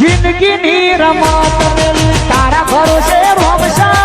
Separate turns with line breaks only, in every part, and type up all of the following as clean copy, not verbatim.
જિંદગીની રમત મેલી તારા ભરોસે રોમશા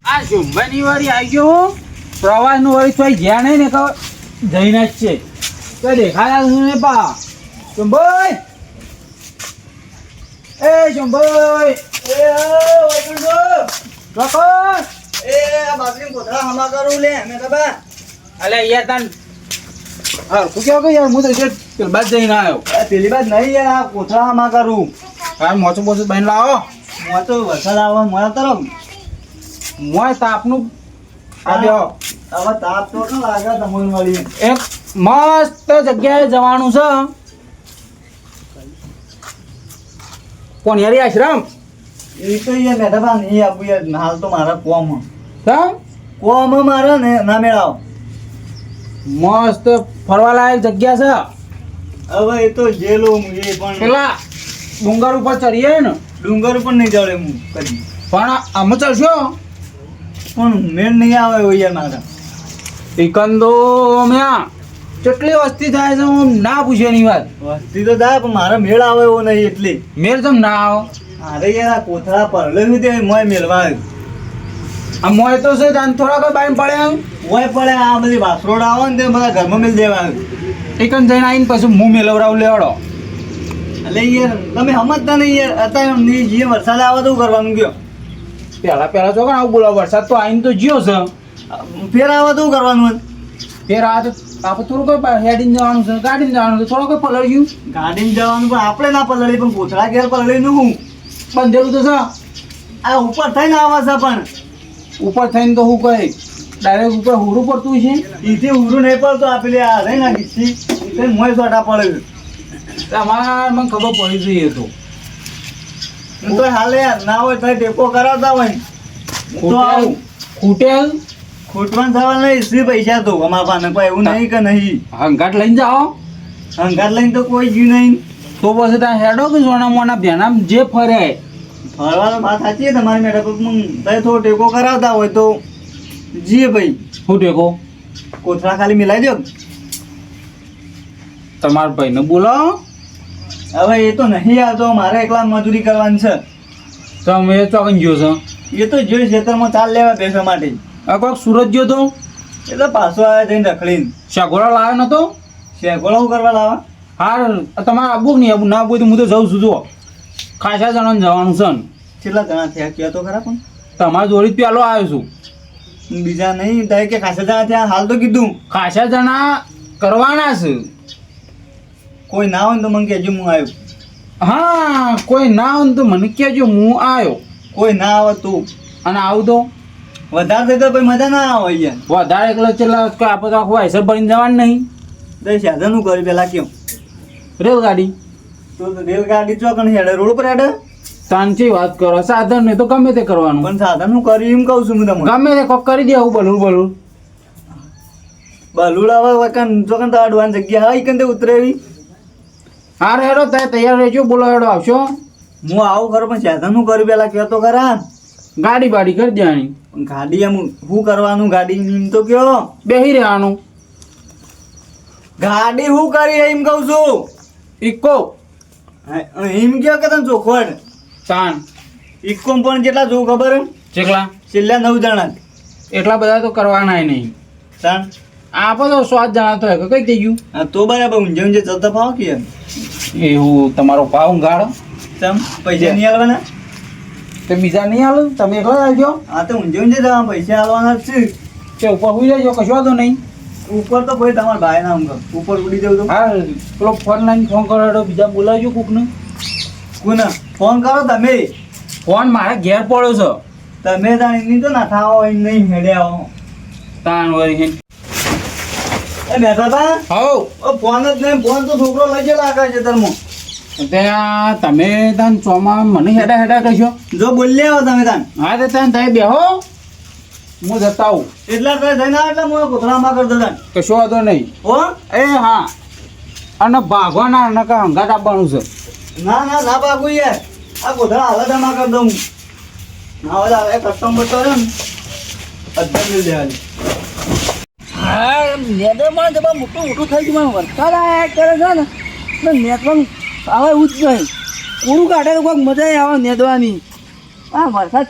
આ ઝુંબાની વાળી આવી ગયો પ્રવાસ નું વાળી કોઈ ગયા નહીં ને કહો જઈને જ છે તો દેખાયા ને પા ઝુંબાઈ એ ઝુંબાઈ
એ વૈકુંઠો
કાકો
એ આ બાજરી કોથળા હમા કરું લે મે ખબર
અલે યાર તન હા તું કેવો કે યાર હું તો જે બાદ જઈને આવ્યો
પેલી બાદ નહીં યાર આ કોથળા હમા કરું
કાલ મોચો બોચો બન લાવો
મોં તો વરસાદ આવે મોં તરફ
મોય તાપનું આવ્યો
હવે તાપ તો ન લાગે તમને મળી
એક મસ્ત જગ્યાએ જવાનું છે કોણ યાર આશ્રમ
એ તો યાર મેઠાબા નહીં આપું યાર હાલ તો મારા કોમ
કેમ
મારે ને ના મેળાવ
મસ્ત ફરવાલાયક જગ્યા છે
હવે એ તો જેલો હું એ પણ
પેલા ડુંગર ઉપર ચડીએ ને
ડુંગર ઉપર નહીં ચડે હું કદી
પણ અમે ચડશો
પણ મેળ નહીં આવે એવું યાર મારા
એકંદો મ્યા કેટલી વસ્તી થાય છે હું ના પૂછે ની વાત
વસ્તી તો થાય પણ મારા મેળ આવે એવો નહીં એટલે
મેર તમ ના આવો
અરે યાર આ કોથળા પરલે તે મોય મેળવા આવ્યું
આ મોય તો છે જાન થોડા કોઈ બાઈન પડે
મોય પડે આ બધી વાસરોડ આવે ને તે બધા ઘરમાં મેળ દેવા આવ્યું
એકન જઈને આવીને પછી હું મેલવરાવ લેવડો
એટલે યાર તમે સમજતા નહીં યાર અત્યારે જે વરસાદ આવે તો કરવાનું કયો
પહેલા ચોકન આવું બોલાવ વરસાદ તો આવીને તો જ્યો છે
ફેર આવે તો કરવાનું
ફેર આ તો આપણે થોડું કોઈ હેડીને જવાનું છે ગાડીને જવાનું છે થોડું કોઈ પલળ્યું
ગાડીમાં જવાનું પણ આપણે ના પલળી પણ કોથળા ઘેર પલળીનું હું
બંધેલું તો છે
આ ઉપર થઈને આવે છે પણ
ઉપર થઈને તો હું કહે ડાયરેક્ટ ઉપર હુરું પડતું છે
ઈથી ઉરું નહીં પડતો આપેલી આ રહી ના ગીચી ઈથી મોય સોટા પડે
અમારા મને ખબર પડી જોઈએ તો
તો હાલે યાર ના હોય તો ટેકો કરાવતા હોય ને. હું તો આવું
ખૂટેલ
ખૂટવાન સવાલ નહીં ઈસી પૈસા તો અમારા પાસે કોઈ એવું નહીં કે નહીં
હંગાટ લઈને જાઓ
હંગાર લઈને તો કોઈ ગયું નહીં
તો પછી ત્યાં હેડો કે સોના મોના ભેનામ જે ફરે
ફરવાનો વાત સાચી છે તમારી મેડમ પણ તમે થોડો ટેકો કરાવતા હોય તો જીએ ભાઈ
શું ટેકો
કોથળા ખાલી મિલાઈ દો
તમારા ભાઈને બોલો
હવે એ તો નહીં આવતો મારે એકલા મજૂરી કરવાની છે
તમે ચોકન ગયો છો
એ તો જોઈ ખેતરમાં ચાલ લેવા બેસવા માટે
આ કોઈક સુરત ગયો તો
એ તો પાછો આવ્યા જઈને રખડીને
શાગોળા લાવ્યો નતો
શેગોળો શું કરવા લાવા
હા તમારે આબુ નહીં આબુ ના આબુ તો હું તો જઉં છું જુઓ ખાસા જણાને જવાનું છે ને
કેટલા જણા થયા કયો તો ખરા પણ
તમારા જોડી જ પેલો આવ્યો છું
બીજા નહીં થાય કે ખાસા જણા થયા હાલ તો કીધું
ખાસા જણા કરવાના છે
કોઈ ના હોય ને તો મને કહેજો હું આવ્યો
હા કોઈ ના હોય ને તો મને કહેજો હું આવ્યો
કોઈ ના આવે તું
અને આવું તો
વધારે થઈ તો પછી મજા ના આવે યાર
વધારે એકલા ચેલા આપણે તો આખું આઈસર ભરીને જવાનું નહીં
તો સાધન હું કર્યું પેલા કેમ
રેલગાડી
તો રેલગાડી ચોકણ હેડે રોડ પર હેડે
તાનથી વાત કરો સાધન ને તો ગમે તે કરવાનું
પણ સાધન હું કર્યું એમ કહું છું હું તમને
ગમે તે કોક કરી દે આવું બલું
બલુડ આવે વકન ચોકન તો અડવાની જગ્યા હા ઈકન તે ઉતરેવી
હા હેડો તારે તૈયાર રહેજો બોલો હેડો આવશો
હું આવું ખરું પણ સાધન હું કર્યું પેલા કહેતો તો ખરા
ગાડી બાડી કરી દેવાની
પણ ગાડી એમ શું કરવાનું ગાડી એમ તો કયો
બેસી રહેવાનું
ગાડી હું કરી એમ કહું છું
ઇકો
એમ કયો કે તને ચોખવટ
તાન
ઇકો પણ જેટલા જોઉં ખબર
ચેકલા
છેલ્લા 9 જણા
એટલા બધા તો કરવાના નહીં
તાન
આપો તો 7 જણા તો કઈ થઈ ગયું
હા તો બરાબર ઊંઝે ઊંઝે ચલતા ભાવ કે
એવું તમારો ભાવ ગાળો
તમ પૈસા નહીં આલવાના
તે બીજા નહીં હાલ તમે એકલા આવજો
હા તો ઊંઝે ઊંઝે જવા પૈસા આલવાના જ છે
તે ઉપર ઉઈ લેજો કશો વાંધો નહીં
ઉપર તો કોઈ તમારા ભાઈ નામ કર ઉપર ઉડી જવું તો
હા પેલો ફોન લાઈન ફોન કરો બીજા બોલાવજો કોકને
કોને ફોન કરો તમે
ફોન મારા ઘેર પડ્યો છે
તમે તાણ એમની તો ના થાઓ એમ નહીં હેડે આવો
તાન વળી
એ બેઠા હતા
હવ
ફોન જ નહીં ફોન તો છોકરો લઈ ગયેલો આખા ખેતરમાં
ત્યાં તમે તાન ચોમાં મને હેડા હેડા કહેશો
જો બોલી આવો તમે તાન
હા તો ત્યાં તમે બેહો હું જતા આવું
એટલા તો થઈને આવે એટલે હું કોથળામાં કરતો તાન
કશો વાંધો નહીં
હો
એ હા અને ભાગવાના નકા હંગાત આપવાનું છે
ના ના ના બાગુ યાર આ કોથળા હાલતમાં કરી દઉં ના હવે કસ્ટમર તો ને અધ્ધર મિલ દેવાની હા નેદરમાં જબા મોટું મોટું થઈ ગયું વરસાદ આયા કરે છે ને નેદવાનું આવે એવું જ નહીં કોરું કાઢે તો કોઈક મજા આવે નેદવાની આ વરસાદ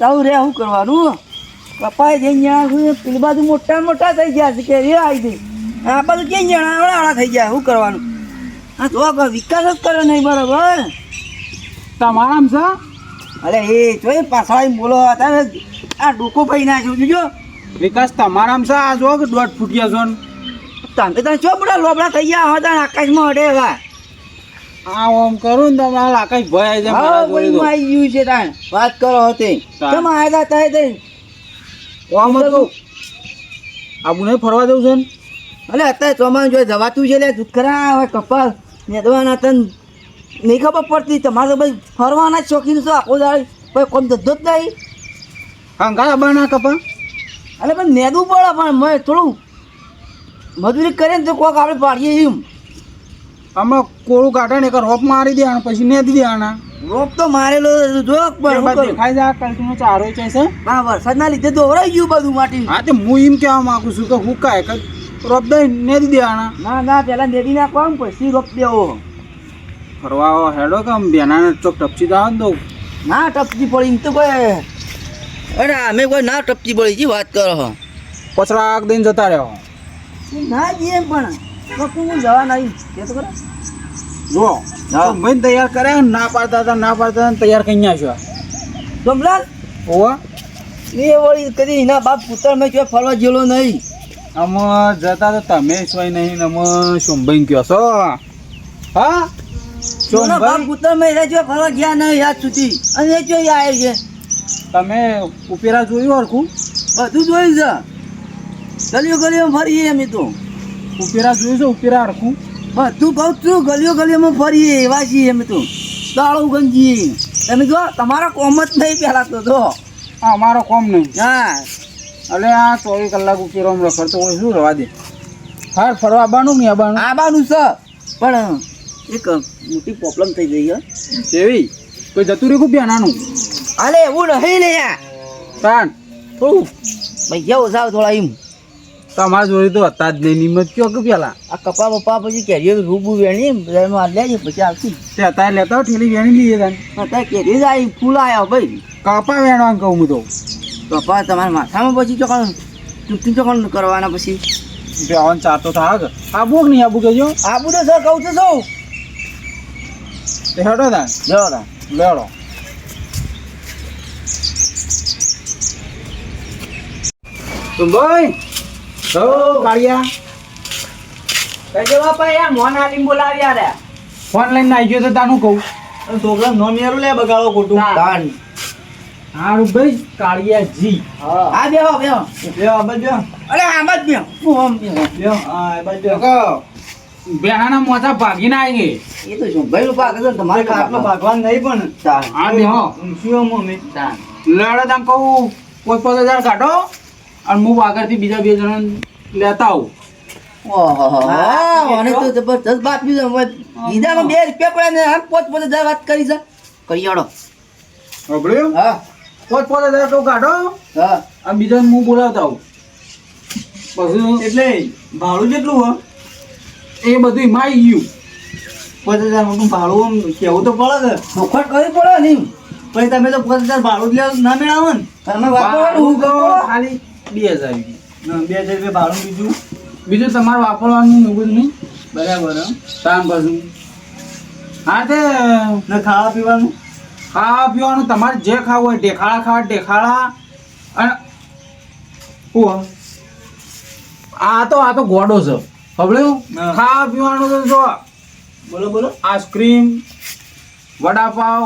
ચાલુ રે શું કરવાનું કપાઈ જઈને પેલી બાજુ મોટા મોટા થઈ ગયા છે કે રે આવી ગઈ આ બાજુ ક્યાં જણા આવડા થઈ ગયા શું કરવાનું હા તો વિકાસ જ કરે નહીં બરાબર
તમારામ છે
અરે એ જોઈ પાછળ બોલો અત્યારે આ ડોકો ભાઈ નાખ્યું જોજો
વિકાસ તમારામ છે આ જો કે 1.5 ફૂટિયા છો ને.
તમે ચો બધા લોબડા થઈ ગયા હતા આકાશમાં અડે એવા
આ ઓમ કરું ને તમારે આકાશ ભય આવી જાય મારા જોડે તો.
આવી ગયું છે તાણ વાત કરો હતી
તાણ.
તમે આવ્યા હતા તે
ઓમ હતું આબુ નહીં ફરવા જવું છે ને
અલે અત્યારે ચોમાસું જો જવાતું છે એટલે દુખરા હવે કપાલ નેદવાના તન નહીં ખબર પડતી તમારે તો ભાઈ ફરવાના જ શોખીન છો આખો દાડી કોઈ કોમ ધંધો જ નહીં
હંગા બના કપા
અરે પણ નેદવું પડે પણ મેં થોડું મજૂરી કરે ને તો કોક આપણે પાડીએ એમ
આમાં કોળું કાઢે ને એક રોપ મારી દેવાના પછી નેદી દેવાના
રોપ તો મારેલો જો પણ શું કરું?
દેખાય જાય કલ્ટીનો ચારો છે
હા વરસાદના લીધે દોરાઈ ગયું બધું માટી
હા તે હું એમ કહેવા માંગુ છું કે હુકાય કે રોપ દઈ નેદી દેવાના
ના પેલા નેદી નાખવા ને પછી રોપ દેવો
ફરવા હેડો કે આમ બેનાને ચોક ટપચી દાવ ને તો
ના ટપકી પડી એમ તો કોઈ અરે અમે કોઈ ના ટપકી પડી જી વાત કરો
પછડાક દઈને જતા રહ્યો
ના જઈએ પણ હું જવા નહીં કે તો ખરા
જો
હા.
ભાઈ તૈયાર કરે ના પાડતા હતા ને તૈયાર કઈ છો
સોમલાલ
ઓવા
એ વળી કદી એના બાપ પુત્ર મેં ક્યાં ફરવા જેલો નહીં
અમે જતા તો તમે સોય નહીં ને અમે સોમભાઈ કયો છો હા
એના બાપ
સોમભાઈ
પુત્ર મેં એને જો ફરવા ગયા નહીં યાદ સુધી અને એ જો આવે છે
તમે ઉપેરા જોયું હરખું
બધું જોયું છે ગલીઓ ફરીએ અમે તો
ઉપેરા જોયું છે ઉપેરા હરખું
બધું કહું છું ગલીઓમાં ફરીએ એવા છીએ અમે તો દાળો ગંજીએ તમે જો તમારા કોમ જ નહીં પહેલા તો જો
હા અમારો કોમ નહીં
હા
એટલે આ 24 કલાક ઉપેરો રખડતો હોય શું રવા દે હાર ફરવા આવવાનું ને આવવાનું
આબાનું છે પણ એક મોટી પ્રોબ્લેમ થઈ ગઈ હે
એવી કોઈ જતું રહ્યું બેનાનું
અલે એવું નહીં લે યાર
તાણ
થોડું ભાઈ ઓછા થોડા એમ
તમારા જોડે તો હતા જ નહીં નિમત કયો કે પેલા
આ કપા બપા પછી કેરીઓ રૂબુ વેણી બજારમાં લેજે પછી આવતી
તે અત્યારે લેતા હોય ઠેલી વેણી લઈએ તાન
અત્યારે કેરી જ આવી ફૂલ આવ્યા ભાઈ
કાપા વેણવાનું કહું હું તો
કપા તમારા માથામાં પછી ચોકણ ચૂંટણી ચોકણ કરવાના પછી
બેવાનું ચાતો થાય કે આબુ કે નહીં આબુ કહેજો
આબુ તો સર કહું તો સૌ
તે હેડો તાન
જો તા
લેડો તો ભાઈ તો કાળિયા
કઈ બાપા યાર મોન આલીમ બોલાવ્યા રે
ફોન લઈને આવી ગયો તો તાનું કહું
છોકરા નોમ યારું લે બગાડો ખોટું તાન
હારું ભાઈ કાળિયાજી
હા બેહો બેહો બેહો બજો અરે આમ જ બેહો હું આમ બેહો હા બજો
બેહાના મોજા ભાગીને આવી ગઈ
એ તો શું ભાઈ રૂપા આગળ તમારે આટલો ભાગવાન નહીં પણ તાન
હા બેહો
શું મમ્મી તાન
લડે તાન કહું 5,000 કાઢો અને હું આગળથી બીજા 2 જણા લેતા આવું
ઓહો મને તો જબરદસ્ત બાપ્યું છે બીજામાં 2 રૂપિયા પડ્યા ને આમ 5,000 વાત કરી છે કરિયાડો
સાંભળ્યું
હા
5,000 તો કાઢો
હા
અને બીજા હું બોલાવતા આવું પછી
એટલે ભાડું કેટલું હો
એ બધું માઈ ગયું
5,000 મોટું ભાડું આમ કેવું તો પડે કે ચોખટ કરવી પડે ને પછી તમે તો 5,000 ભાડું જ લેવા ના મેળાવો ને તમે વાપરવાનું હું
તો
કરો
ખાલી 2,000
2,000 રૂપિયા ભાડું બીજું
બીજું તમારું વાપરવાનું ને બધું નહીં બરાબર તાન પાછું હા તે
ને ખાવા પીવાનું
ખાવા પીવાનું તમારે જે ખાવું હોય ઢેખાડા ખાવા ઢેખાડા અને ઓહ આ તો ગોડો છે ખબળ્યું
હા.
ખાવા પીવાનું તો જો
બોલો બોલો
આઈસ્ક્રીમ વડાપાવ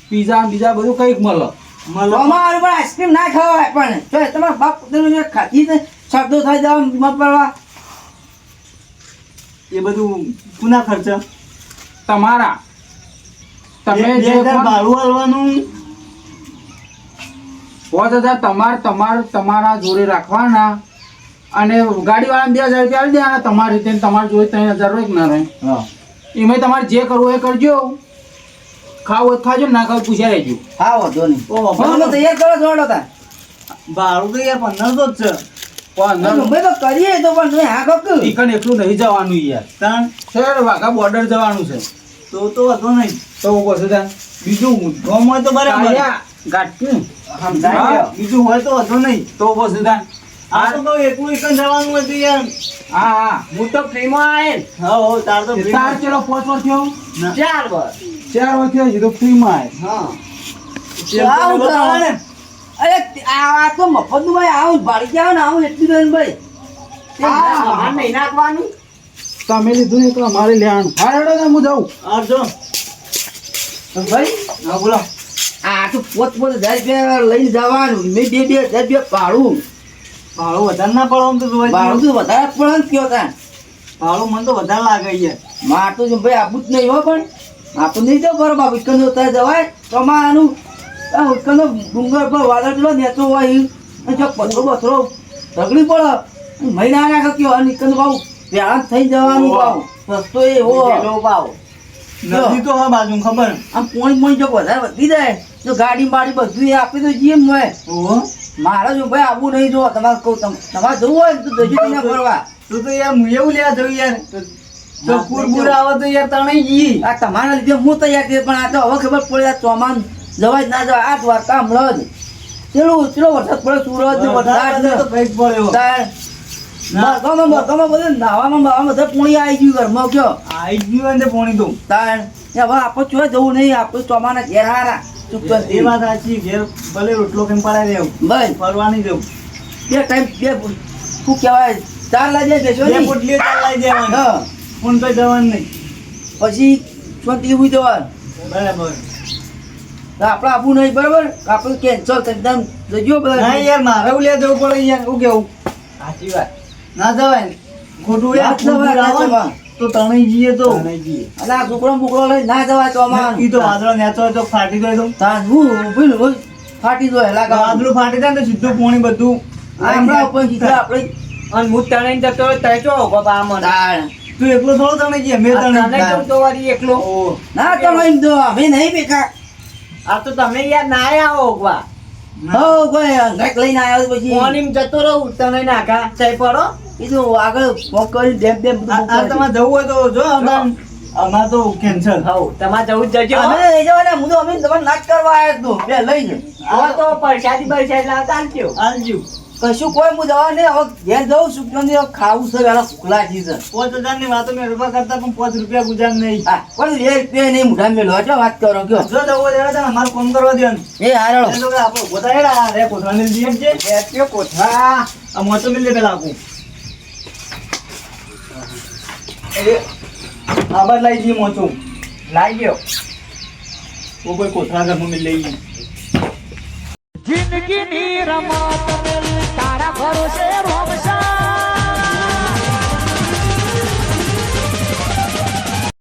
પીઝા બીજા બધું કંઈક મળે
અમારું પણ આઈસ્ક્રીમ ના ખવાય પણ જો તમારા બાપ પોતાનું ખાતી ને શબ્દો થાય જવા મરવા એ બધું પુના ખર્ચ
તમારા તમે જે
ભાડું હાલવાનું
5,000 તમારા જોડે રાખવાના અને ગાડીવાળાને 2,000 રૂપિયા આપી દેવાના તમારી રીતે તમારી જોડે 3,000 હોય કે ના રહે
હા
એમાં તમારે જે કરવું એ કરજો ખાવું હોય તો ખાજો ના ખાવું પૂછ્યા રહેજો
હા વાંધો નહીં ઓહો ભાડું તૈયાર કરો જોડો તા ભાડું તો યાર 1,500 જ છે
પણ
મુંબઈ તો કરીએ તો પણ તમે હા કક
ઈકન એકલું નહીં જવાનું યાર
તાણ
શેર વાઘા બોર્ડર જવાનું છે
તો હતો નહીં
તો પછી તાન બીજું
ગોમ હોય તો બરાબર
કાયા ગાંઠનું
સમજાય
હા.
ગયો. બીજું હોય તો હતો નહીં
તો પછી તાન
આ તો કહું એકલું એકન જવાનું હતું યાર
હા હા
હું તો ફ્રીમાં આયેલ
હા તાર તો free
તાર
માં.
ચલો 5 વર્ષ થયો
ના.
4 વર્ષ
4 વર્ષ થયો હજી તો ફ્રીમાં આય
હા
આવું
બતાવો ને.
અરે આ તો મફતનું ભાઈ આવું ભાડી જાવ ને આવું એટલું દે ભાઈ
સામાન નહીં નાખવાનું
તમે લીધું ને તો અમારે લેવાનું હા હેડો ને હું જાઉં
આ જો
ભાઈ
હા બોલો
આ તો પોત રૂપિયા લઈને જવાનું મેં 2,000 રૂપિયા ભાડું
ભાડું વધારે ના પડે આમ તો જોવા
ભાડું
જઈએ.
તો વધારે પડે ને કયો તાન
ભાડું મને તો વધારે લાગે યાર
માર તો જો ભાઈ આપું જ નહીં હો પણ આપું નહીં તો બરોબર વિકન ઉતાર જવાય તો આનું આ વિકન ડુંગર પર વાદળ પેલો નેતો હોય ઈ. અને જો પથરો બથરો તગડી પડે મહિના નાખે કયો અને વિકન ભાવ વેળા થઈ જવાનું ભાવ સસ્તો એ હો
પેલો ભાવ
નથી તો હા બાજુ ખબર
આમ પોણી જો વધારે વધી જાય તો ગાડી બાડી બધું એ આપી તો જીએ મોય
ઓહો
મારે જો ભાઈ આવું નહીં જો તમારે કહું તમારે જવું હોય ને તો જજો ત્યાં ફરવા
તું તો યાર હું એવું લેવા જવું યાર તો
ના,
પૂર આવે તો યાર તણાઈ જઈએ
આ તમારા લીધે હું તૈયાર થઈ પણ આ તો હવે ખબર પડે આ ચોમાન જવાય જ ના જવાય આ દ્વારકા હમણાં જ ચલો વરસાદ પડે સુરત ને વરસાદ ને
તો કઈક પડ્યો
તાર બરગામાં બધે નાવામાં બાવામાં બધે પોણી આવી ગયું ઘરમાં કયો
આઈ ગયું ને પોણી તો
તાર હવે આપણે ચોય જવું નહીં આપણે ચોમાના ઘેર હારા ચૂપ
એ વાત સાચી ઘેર ભલે રોટલો કેમ પડાય રહેવું
ભાઈ
ફરવા નહીં જવું
બે ટાઈમ બે શું કહેવાય 4 લાગે બેસો
બે પોટલીઓ ચાલ લઈ જવાનું
હા
પણ કઈ જવાનું નહીં
પછી શાંતિ ઉભી જવાનું
બરાબર
તો આપણે આપવું નહીં બરાબર આપણે કેન્સલ એકદમ જજો
ના
બધા
યાર મારે ઉલ્યા જવું પડે યાર શું કેવું
સાચી વાત
ના જવાય ને ખોટું યાર
ના જવાય, ના
આવે ને
જવાય.
તો તણાઈ જઈએ તો
અને આ છોકરો બુકડો લઈ ના જવાય તો
ઈ તો વાદળો નેચો હોય તો ફાટી જાય તો
હું ઊભી ને ઊભી ફાટી જાય લાગે
વાદળું ફાટી જાય ને તો સીધું પોણી બધું
આપણા ઉપર સીધા આપણે
અને હું તણાઈને જતો રહ્યો તય ચો બાબા મને
તાણ.
તું એકલો થોડો તણાઈ ગયા મેં
તને
તણાઈ
તો વળી એકલો
ના તમે એમ તો અમે નહીં બેઠા
આ તો તમે યાર ના આવો ઓગવા
હો કોઈ ઘાટ લઈને આવ્યો પછી
મોર્નિંગ જતો રહું તને નાખા ચઈ પડો
કીધું આગળ ફોન કરી ડેમ ડેમ બધું
આ તમારે જવું હોય તો જો અમારે તો કેન્સલ
હવ તમારે જવું જ જજો
અમે લઈ જવાના હું તો અમે તમારે નાચ કરવા આવ્યો હતો બે લઈને
હવે તો પરસાદી બરસાદ લાવતા આવજો
આલજો
કશું કોઈ હું જવા નહીં હવે ઘેર જઉં છું કે નહીં, હવે ખાવું છે વેલા ભૂખલા જી છે
5,000 ની વાતો મેં રૂપિયા કરતા પણ 5 રૂપિયા ગુજાર નહીં
હા પણ 2 રૂપિયા નહીં મુઠા મેલો છો વાત કરો કયો
જો જવું હોય તો અમારે ફોન કરવા દો ને
એ હારો
એ લોકો આપણો પોતા હેડા રે કોઠાની દીએ છે
બેસ્યો કોઠા
આ મોટો મિલ પેલા આપું એ આબાદ લઈ જઈએ મોચો
લાગ્યો
ઓ કોઈ કોઠા ઘરમાં મિલ લઈ
જિંદગીની રમત તારા ભરોસે રોમશા